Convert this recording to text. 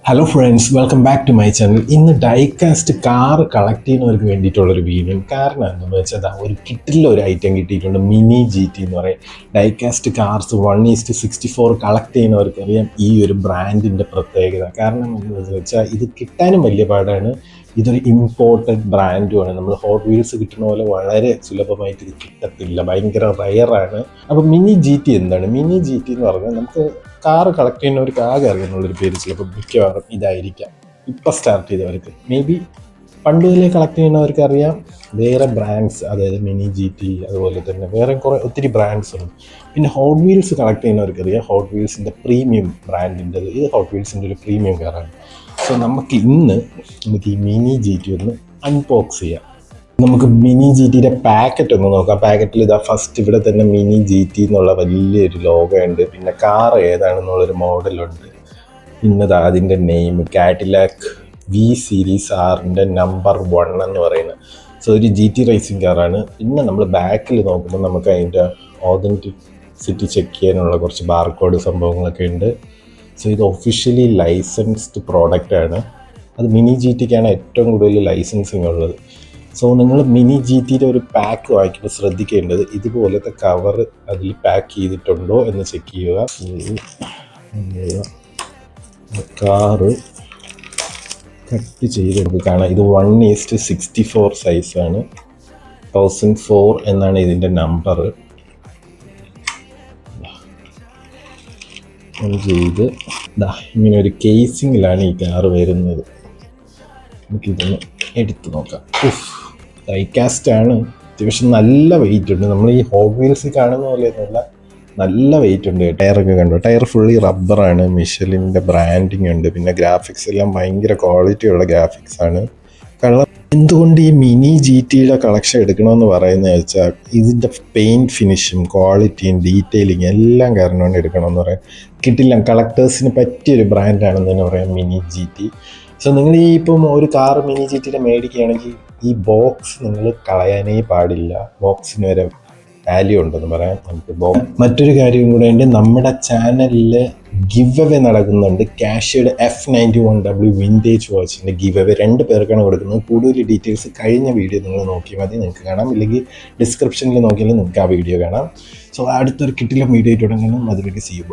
Hello friends, welcome back to my channel. ഇന്ന് diecast car collect ചെയ്യുന്നവർക്ക് വേണ്ടിയിട്ടുള്ളൊരു video. കാരണം എന്താണെന്ന് വെച്ചാൽ ഒരു കിറ്റിലെ ഒരു ഐറ്റം കിട്ടിയിട്ടുണ്ട്, മിനി ജി ടി എന്ന് പറയും. ഡൈകാസ്റ്റ് കാർസ് 1:64 കളക്ട് ചെയ്യുന്നവർക്ക് അറിയാം ഈ ഒരു ബ്രാൻഡിൻ്റെ പ്രത്യേകത. കാരണം എന്താണെന്ന് വെച്ചാൽ ഇത് കിട്ടാനും വലിയ പാടാണ്. ഇതൊരു ഇമ്പോർട്ടഡ് ബ്രാൻഡുമാണ്. നമ്മൾ ഹോട്ട് വീൽസ് കിട്ടുന്ന പോലെ വളരെ സുലഭമായിട്ട് ഇത് കിട്ടത്തില്ല, ഭയങ്കര റയറാണ്. അപ്പോൾ മിനി ജി ടി എന്താണ്? മിനി ജി ടി എന്ന് പറഞ്ഞാൽ നമുക്ക് കാറ് കളക്ട് ചെയ്യുന്നവർക്ക് ആകെ അറിയാമെന്നുള്ളൊരു പേര് ചിലപ്പോൾ മിക്കവാറും ഇതായിരിക്കാം. ഇപ്പം സ്റ്റാർട്ട് ചെയ്തവർക്ക് മേ ബി പണ്ട് മുതലേ കളക്ട് ചെയ്യുന്നവർക്ക് അറിയാം വേറെ ബ്രാൻഡ്സ്, അതായത് മിനി ജി ടി, അതുപോലെ തന്നെ വേറെ ഒത്തിരി ബ്രാൻഡ്സ് ഉണ്ട്. പിന്നെ ഹോട്ട് വീൽസ് കളക്ട് ചെയ്യുന്നവർക്ക് അറിയാം ഹോട്ട് വീൽസിൻ്റെ പ്രീമിയം ബ്രാൻഡിൻ്റെത്. ഇത് ഹോട്ട് വീൽസിൻ്റെ ഒരു പ്രീമിയം കാറാണ്. സോ നമുക്ക് ഈ മിനി ജി ടി ഒന്ന് അൺബോക്സ് ചെയ്യാം. നമുക്ക് മിനി ജി ടിയുടെ പാക്കറ്റ് ഒന്ന് നോക്കാം. പാക്കറ്റിൽ ഇതാ ഫസ്റ്റ് ഇവിടെ തന്നെ മിനി ജി ടി എന്നുള്ള വലിയൊരു ലോഗോ ഉണ്ട്. പിന്നെ കാർ ഏതാണെന്നുള്ളൊരു മോഡലുണ്ട്. പിന്നെ അതിൻ്റെ നെയിം കാഡിലാക്ക് വി സീരീസ് ആറിൻ്റെ നമ്പർ 1 എന്ന് പറയുന്നത്. സോ ഒരു ജി ടി റേസിംഗ് കാറാണ്. പിന്നെ നമ്മൾ ബാക്കിൽ നോക്കുമ്പോൾ നമുക്ക് അതിൻ്റെ ഓതൻറ്റിസിറ്റി ചെക്ക് ചെയ്യാനുള്ള കുറച്ച് ബാർകോഡ് സംഭവങ്ങളൊക്കെ ഉണ്ട്. സോ ഇത് ഒഫീഷ്യലി ലൈസൻസ്ഡ് പ്രോഡക്റ്റാണ്. അത് മിനി ജി ടിക്കാണ് ഏറ്റവും കൂടുതൽ ലൈസൻസിങ് ഉള്ളത്. സോ നിങ്ങൾ മിനി ജി ടിയുടെ ഒരു പാക്ക് വാങ്ങിക്കുമ്പോൾ ശ്രദ്ധിക്കേണ്ടത് ഇതുപോലത്തെ കവർ അതിൽ പാക്ക് ചെയ്തിട്ടുണ്ടോ എന്ന് ചെക്ക് ചെയ്യുക. കാറ് കട്ട് ചെയ്തെടുക്കുക. കാണാം ഇത് 1:64 സൈസാണ്. 1004 എന്നാണ് ഇതിൻ്റെ നമ്പർ. ചെയ്ത് ഇങ്ങനെ ഒരു കേസിങ്ങിലാണ് ഈ കാറ് വരുന്നത്. നമുക്കിതൊന്ന് എടുത്ത് നോക്കാം. ഡൈകാസ്റ്റ് ആണ്, അത്യാവശ്യം നല്ല വെയിറ്റ് ഉണ്ട്. നമ്മൾ ഈ ഹോട്ട് വീൽസിൽ കാണുന്ന പോലെയൊന്നുമല്ല, നല്ല വെയിറ്റ് ഉണ്ട്. ടയറൊക്കെ കണ്ടു, ടയർ ഫുള്ളി റബ്ബറാണ്. മിഷലിൻ്റെ ബ്രാൻഡിങ് ഉണ്ട്. പിന്നെ ഗ്രാഫിക്സ് എല്ലാം ഭയങ്കര ക്വാളിറ്റിയുള്ള ഗ്രാഫിക്സ് ആണ്. എന്തുകൊണ്ട് ഈ മിനി ജി ടിയുടെ കളക്ഷൻ എടുക്കണമെന്ന് പറയുന്നത് വെച്ചാൽ ഇതിൻ്റെ പെയിൻറ്റ് ഫിനിഷും ക്വാളിറ്റിയും ഡീറ്റെയിലിങ് എല്ലാം കാരണമാണ് എടുക്കണമെന്ന് പറയാം. കിട്ടില്ല, കളക്ടേഴ്സിന് പറ്റിയൊരു ബ്രാൻഡാണെന്ന് തന്നെ പറയാം മിനി ജി ടി. സോ നിങ്ങൾ ഇപ്പം ഒരു കാർ മിനി ജി ടിയുടെ മേടിക്കുകയാണെങ്കിൽ ഈ ബോക്സ് നിങ്ങൾ കളയാനേ പാടില്ല. ബോക്സിന് വരെ വാല്യൂ ഉണ്ടെന്ന് പറയാം നമുക്ക്. മറ്റൊരു കാര്യം കൂടെ ഉണ്ട്, നമ്മുടെ ചാനലിൽ ഗിവ് അവേ നടക്കുന്നുണ്ട്. കാഷ്യയുടെ F91W വിൻറ്റേജ് വാച്ചിൻ്റെ ഗിവ് അവേ 2 പേർക്കാണ് കൊടുക്കുന്നത്. കൂടുതൽ ഡീറ്റെയിൽസ് കഴിഞ്ഞ വീഡിയോ നിങ്ങൾ നോക്കിയാൽ മതി, നിങ്ങൾക്ക് കാണാം. ഇല്ലെങ്കിൽ ഡിസ്ക്രിപ്ഷനിൽ നോക്കിയാലും നിങ്ങൾക്ക് ആ വീഡിയോ കാണാം. സോ അടുത്തൊരു കിട്ടില്ല വീഡിയോ ആയിട്ട് തുടങ്ങണം. അതുവരെ സീ യു.